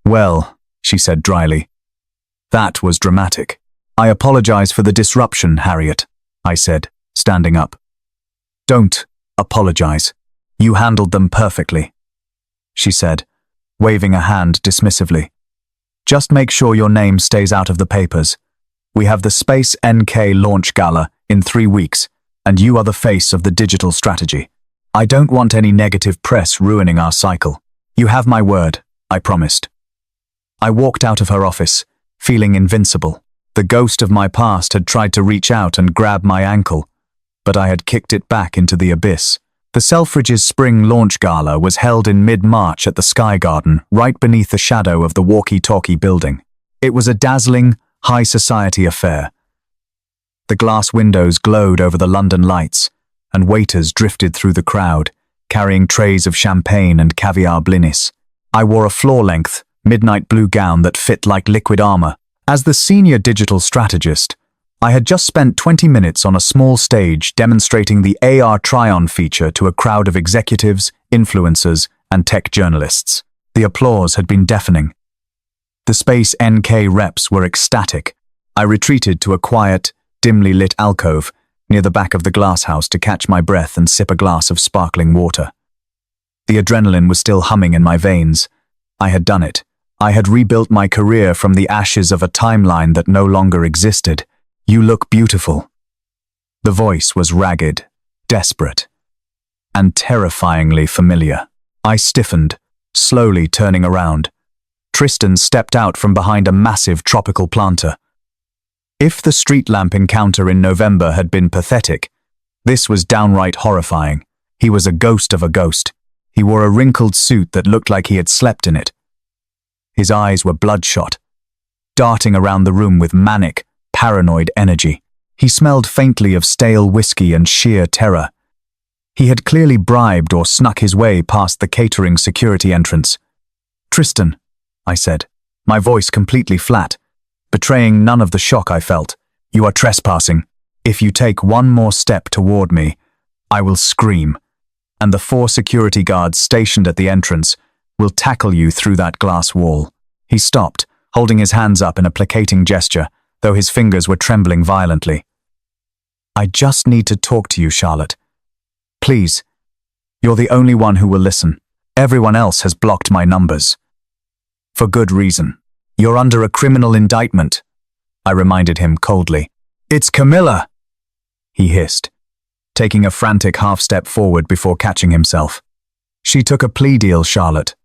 "Well," she said dryly. "That was dramatic. I apologize for the disruption, Harriet," I said, standing up. "Don't apologize. You handled them perfectly," she said, waving a hand dismissively. "Just make sure your name stays out of the papers. We have the Space NK launch gala in 3 weeks, and you are the face of the digital strategy. I don't want any negative press ruining our cycle. You have my word," I promised. I walked out of her office, feeling invincible. The ghost of my past had tried to reach out and grab my ankle, but I had kicked it back into the abyss. The Selfridge's Spring Launch Gala was held in mid-March at the Sky Garden, right beneath the shadow of the walkie-talkie building. It was a dazzling, high society affair. The glass windows glowed over the London lights, and waiters drifted through the crowd, carrying trays of champagne and caviar blinis. I wore a floor-length, midnight blue gown that fit like liquid armor. As the senior digital strategist, I had just spent 20 minutes on a small stage demonstrating the AR try-on feature to a crowd of executives, influencers, and tech journalists. The applause had been deafening. The Space NK reps were ecstatic. I retreated to a quiet, dimly lit alcove near the back of the glasshouse to catch my breath and sip a glass of sparkling water. The adrenaline was still humming in my veins. I had done it. I had rebuilt my career from the ashes of a timeline that no longer existed. "You look beautiful." The voice was ragged, desperate, and terrifyingly familiar. I stiffened, slowly turning around. Tristan stepped out from behind a massive tropical planter. If the street lamp encounter in November had been pathetic, this was downright horrifying. He was a ghost of a ghost. He wore a wrinkled suit that looked like he had slept in it. His eyes were bloodshot, darting around the room with manic, paranoid energy. He smelled faintly of stale whiskey and sheer terror. He had clearly bribed or snuck his way past the catering security entrance. "Tristan," I said, my voice completely flat, betraying none of the shock I felt. "You are trespassing. If you take one more step toward me, I will scream, and the 4 security guards stationed at the entrance will tackle you through that glass wall." He stopped, holding his hands up in a placating gesture, though his fingers were trembling violently. "I just need to talk to you, Charlotte. Please. You're the only one who will listen. Everyone else has blocked my numbers. For good reason. You're under a criminal indictment," I reminded him coldly. "It's Camilla," he hissed, taking a frantic half-step forward before catching himself. "She took a plea deal, Charlotte.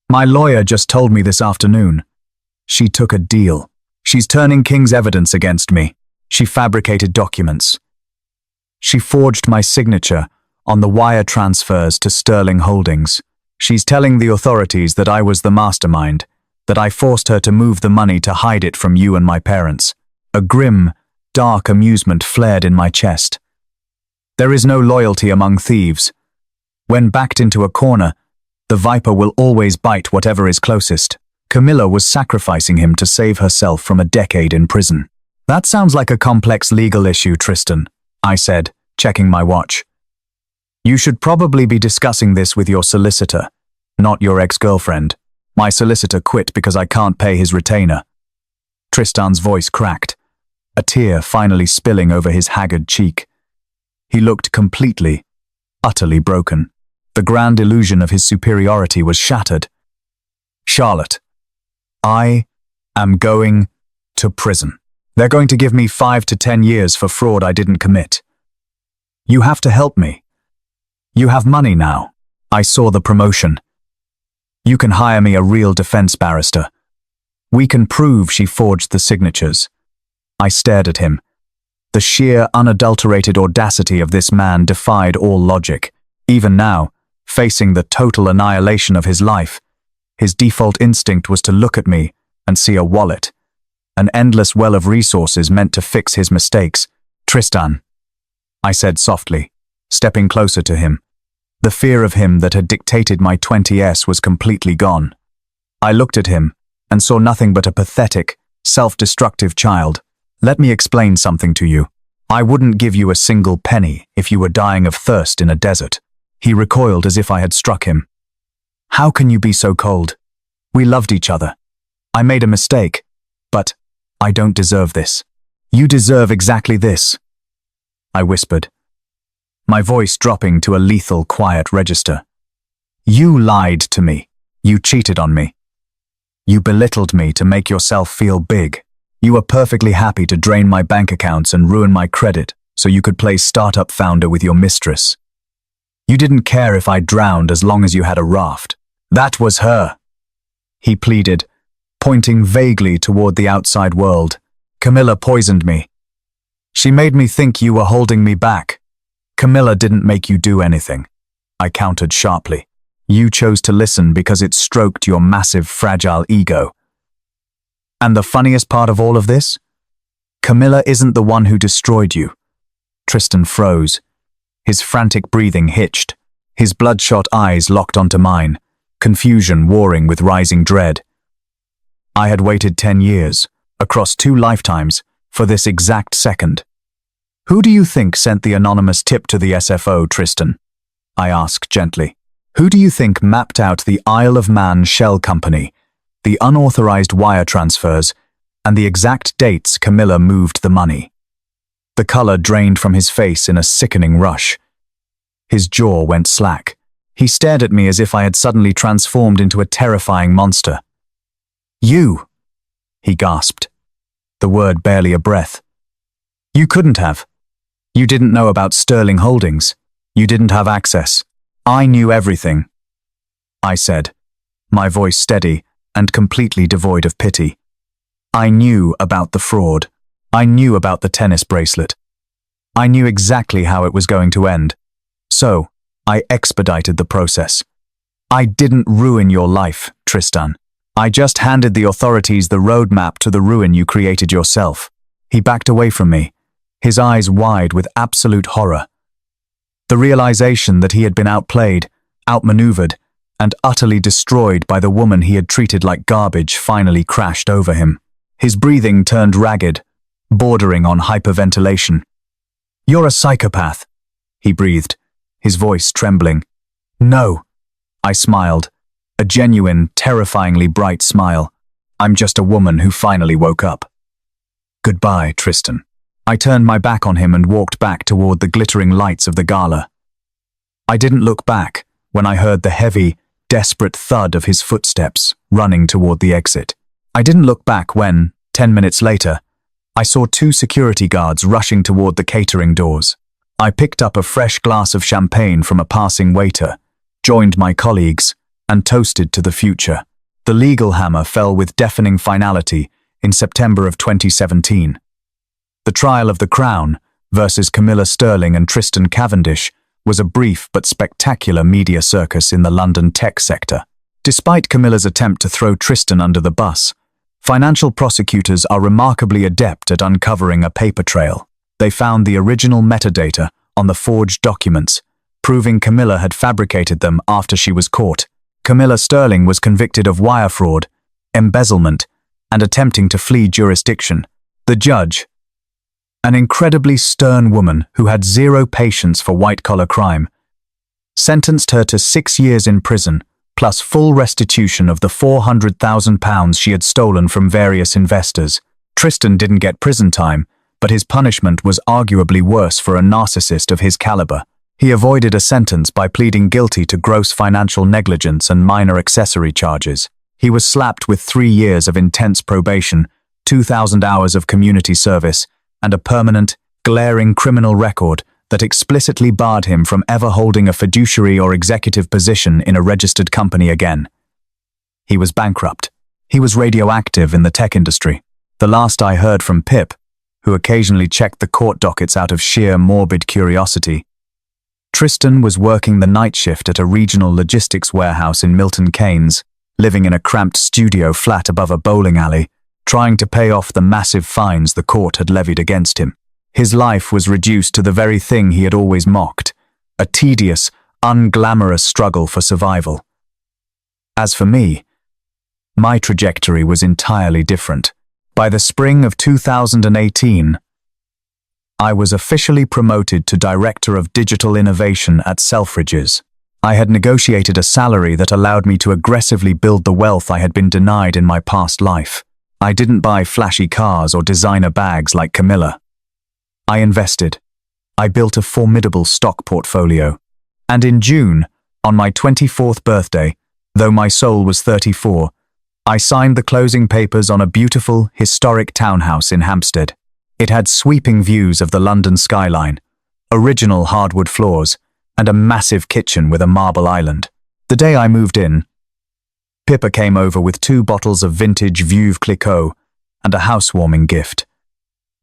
My lawyer just told me this afternoon. She took a deal. She's turning King's evidence against me. She fabricated documents. She forged my signature on the wire transfers to Sterling Holdings. She's telling the authorities that I was the mastermind, that I forced her to move the money to hide it from you and my parents." A grim, dark amusement flared in my chest. There is no loyalty among thieves. When backed into a corner, the viper will always bite whatever is closest. Camilla was sacrificing him to save herself from a decade in prison. "That sounds like a complex legal issue, Tristan," I said, checking my watch. "You should probably be discussing this with your solicitor, not your ex-girlfriend. My solicitor quit because I can't pay his retainer." Tristan's voice cracked, a tear finally spilling over his haggard cheek. He looked completely, utterly broken. The grand illusion of his superiority was shattered. "Charlotte, I am going to prison. They're going to give me 5 to 10 years for fraud I didn't commit. You have to help me. You have money now. I saw the promotion. You can hire me a real defense barrister. We can prove she forged the signatures." I stared at him. The sheer, unadulterated audacity of this man defied all logic. Even now, facing the total annihilation of his life, his default instinct was to look at me and see a wallet. an endless well of resources meant to fix his mistakes. "Tristan," I said softly, stepping closer to him. The fear of him that had dictated my 20s was completely gone. I looked at him and saw nothing but a pathetic, self-destructive child. "Let me explain something to you. I wouldn't give you a single penny if you were dying of thirst in a desert." He recoiled as if I had struck him. "How can you be so cold? We loved each other. I made a mistake, but I don't deserve this. You deserve exactly this," I whispered, my voice dropping to a lethal quiet register. "You lied to me. You cheated on me. You belittled me to make yourself feel big. You were perfectly happy to drain my bank accounts and ruin my credit so you could play startup founder with your mistress. You didn't care if I drowned as long as you had a raft. That was her," he pleaded, pointing vaguely toward the outside world. "Camilla poisoned me. She made me think you were holding me back. Camilla didn't make you do anything," I countered sharply. "You chose to listen because it stroked your massive, fragile ego. And the funniest part of all of this? Camilla isn't the one who destroyed you." Tristan froze. His frantic breathing hitched. His bloodshot eyes locked onto mine, confusion warring with rising dread. I had waited 10 years, across 2 lifetimes, for this exact second. "Who do you think sent the anonymous tip to the SFO, Tristan?" I asked gently. "Who do you think mapped out the Isle of Man shell company, the unauthorized wire transfers, and the exact dates Camilla moved the money?" The color drained from his face in a sickening rush. His jaw went slack. He stared at me as if I had suddenly transformed into a terrifying monster. "You," he gasped, the word barely a breath. "You couldn't have. You didn't know about Sterling Holdings. You didn't have access. I knew everything," I said, my voice steady and completely devoid of pity. "I knew about the fraud. I knew about the tennis bracelet. I knew exactly how it was going to end. So, I expedited the process. I didn't ruin your life, Tristan. I just handed the authorities the roadmap to the ruin you created yourself." He backed away from me, his eyes wide with absolute horror. The realization that he had been outplayed, outmaneuvered, and utterly destroyed by the woman he had treated like garbage finally crashed over him. His breathing turned ragged, bordering on hyperventilation. "You're a psychopath," he breathed, his voice trembling. "No," I smiled, a genuine, terrifyingly bright smile. "I'm just a woman who finally woke up." "Goodbye, Tristan." I turned my back on him and walked back toward the glittering lights of the gala. I didn't look back when I heard the heavy, desperate thud of his footsteps running toward the exit. I didn't look back when, 10 minutes later, I saw 2 security guards rushing toward the catering doors. I picked up a fresh glass of champagne from a passing waiter, joined my colleagues, and toasted to the future. The legal hammer fell with deafening finality in September of 2017. The trial of the Crown versus Camilla Sterling and Tristan Cavendish was a brief but spectacular media circus in the London tech sector. Despite Camilla's attempt to throw Tristan under the bus, financial prosecutors are remarkably adept at uncovering a paper trail. They found the original metadata on the forged documents, proving Camilla had fabricated them after she was caught. Camilla Sterling was convicted of wire fraud, embezzlement, and attempting to flee jurisdiction. The judge, an incredibly stern woman who had zero patience for white-collar crime, sentenced her to 6 years in prison, plus full restitution of the £400,000 she had stolen from various investors. Tristan didn't get prison time, but his punishment was arguably worse for a narcissist of his caliber. He avoided a sentence by pleading guilty to gross financial negligence and minor accessory charges. He was slapped with 3 years of intense probation, 2,000 hours of community service, and a permanent, glaring criminal record that explicitly barred him from ever holding a fiduciary or executive position in a registered company again. He was bankrupt. He was radioactive in the tech industry. The last I heard from Pip, who occasionally checked the court dockets out of sheer morbid curiosity, Tristan was working the night shift at a regional logistics warehouse in Milton Keynes, living in a cramped studio flat above a bowling alley, trying to pay off the massive fines the court had levied against him. His life was reduced to the very thing he had always mocked, a tedious, unglamorous struggle for survival. As for me, my trajectory was entirely different. By the spring of 2018, I was officially promoted to Director of Digital Innovation at Selfridges. I had negotiated a salary that allowed me to aggressively build the wealth I had been denied in my past life. I didn't buy flashy cars or designer bags like Camilla. I invested. I built a formidable stock portfolio. And in June, on my 24th birthday, though my soul was 34, I signed the closing papers on a beautiful, historic townhouse in Hampstead. It had sweeping views of the London skyline, original hardwood floors, and a massive kitchen with a marble island. The day I moved in, Pippa came over with 2 bottles of vintage Veuve Clicquot and a housewarming gift.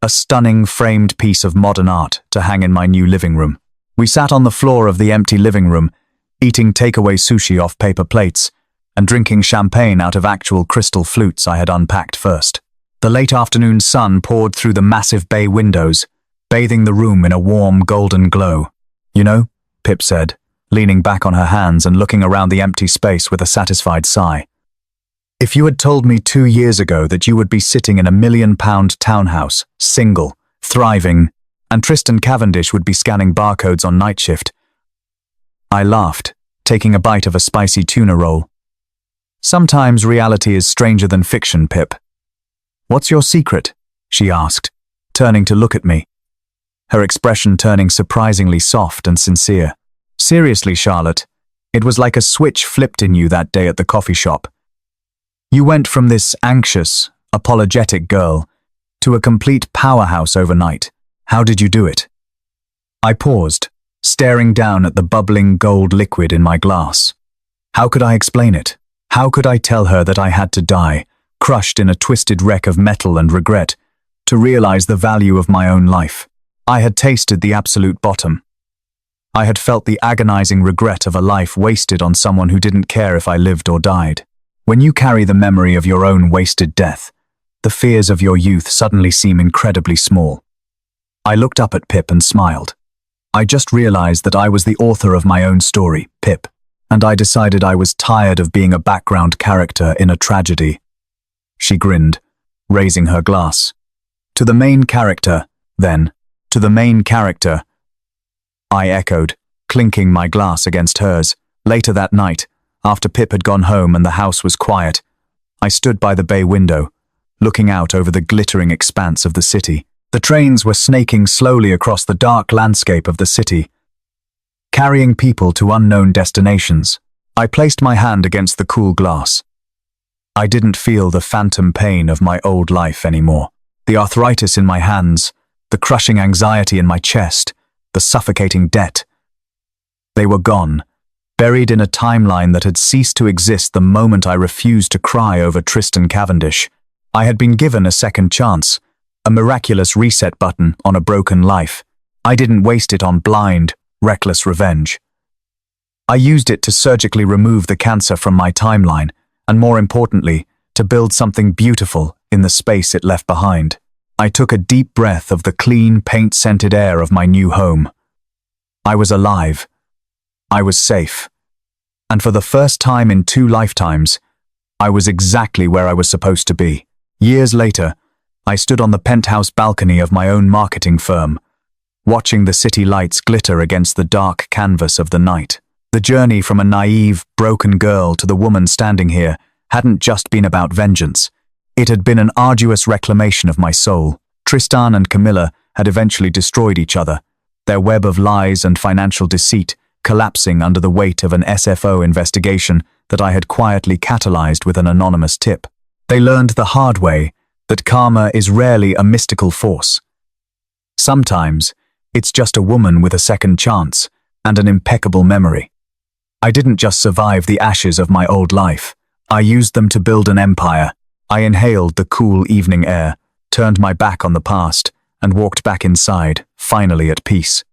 A stunning framed piece of modern art to hang in my new living room. We sat on the floor of the empty living room, eating takeaway sushi off paper plates and drinking champagne out of actual crystal flutes I had unpacked first. The late afternoon sun poured through the massive bay windows, bathing the room in a warm golden glow. "You know," Pip said, leaning back on her hands and looking around the empty space with a satisfied sigh. "If you had told me 2 years ago that you would be sitting in a £1 million townhouse, single, thriving, and Tristan Cavendish would be scanning barcodes on night shift." I laughed, taking a bite of a spicy tuna roll. "Sometimes reality is stranger than fiction, Pip." "What's your secret?" she asked, turning to look at me, her expression turning surprisingly soft and sincere. "Seriously, Charlotte, it was like a switch flipped in you that day at the coffee shop. You went from this anxious, apologetic girl to a complete powerhouse overnight. How did you do it?" I paused, staring down at the bubbling gold liquid in my glass. How could I explain it? How could I tell her that I had to die, crushed in a twisted wreck of metal and regret, to realize the value of my own life? I had tasted the absolute bottom. I had felt the agonizing regret of a life wasted on someone who didn't care if I lived or died. When you carry the memory of your own wasted death, the fears of your youth suddenly seem incredibly small. I looked up at Pip and smiled. I just realized that I was the author of my own story, Pip, and I decided I was tired of being a background character in a tragedy. She grinned, raising her glass. "To the main character, then. To the main character," I echoed, clinking my glass against hers. Later that night, after Pip had gone home and the house was quiet, I stood by the bay window, looking out over the glittering expanse of the city. The trains were snaking slowly across the dark landscape of the city, carrying people to unknown destinations. I placed my hand against the cool glass. I didn't feel the phantom pain of my old life anymore. The arthritis in my hands, the crushing anxiety in my chest, the suffocating debt. They were gone, buried in a timeline that had ceased to exist the moment I refused to cry over Tristan Cavendish. I had been given a second chance, a miraculous reset button on a broken life. I didn't waste it on blind, reckless revenge. I used it to surgically remove the cancer from my timeline, and more importantly, to build something beautiful in the space it left behind. I took a deep breath of the clean, paint-scented air of my new home. I was alive. I was safe. And for the first time in 2 lifetimes, I was exactly where I was supposed to be. Years later, I stood on the penthouse balcony of my own marketing firm, watching the city lights glitter against the dark canvas of the night. The journey from a naive, broken girl to the woman standing here hadn't just been about vengeance. It had been an arduous reclamation of my soul. Tristan and Camilla had eventually destroyed each other, their web of lies and financial deceit collapsing under the weight of an SFO investigation that I had quietly catalyzed with an anonymous tip. They learned the hard way that karma is rarely a mystical force. Sometimes, it's just a woman with a second chance and an impeccable memory. I didn't just survive the ashes of my old life. I used them to build an empire. I inhaled the cool evening air, turned my back on the past, and walked back inside, finally at peace.